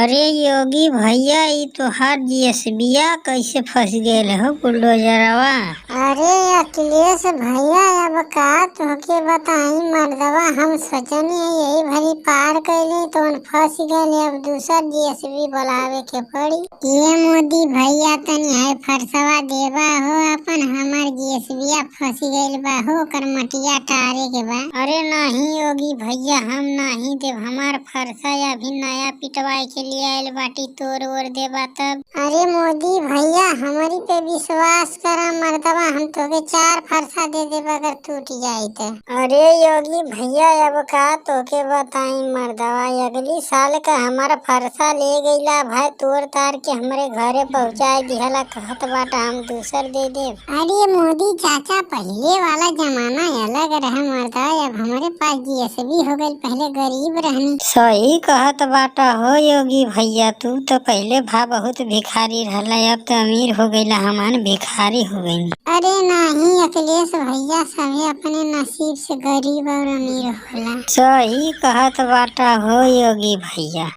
अरे योगी भैया ई तोहार जीएसबिया कैसे फंस गेल हो बुलडोजरवा। अरे अखिलेश भैया अब का तोहके बताई मर्दवा, हम सोचनी यही भरी पार कैले तो फंस गए। अब दूसर जीएसबी बुलावे के पड़ी। ये मोदी भैया तनी है फरसवा देवा हो अपन, हमार जीएसबिया फंस गइल बा हो, कर मटिया टारे के बा। अरे नहीं योगी भैया हम नहीं देव, हमार फरसा अभी नया पिटवाए के लिए आयल बाटी, तोड़ ओर देबा तब। अरे मोदी भैया हमारी पे विश्वास करा मर्दवा, हम तोके 4 फरसा दे देब अगर टूट जाई तो। अरे योगी भैया अब का तोके बताई मर्दवा, अगली साल का हमारा फरसा ले गईला भाई, तोड़ तार के हमरे घरे पहुँचाए दिहला, कहत बाटा हम दूसर दे देव। अरे मोदी चाचा पहले वाला जमाना अलग रहा मर्दवा, अब हमारे पास जीएसबी हो गई, पहले गरीब रहनी। सही कहत बाटा हो योगी भैया, तू तो पहले भा बहुत भिखारी रहला, अब तो अमीर हो गईला, हमान भिखारी हो गई। अरे नहीं अखिलेश भैया, सभी अपने नसीब से गरीब और अमीर होला। सही कहत बाटा हो योगी भैया।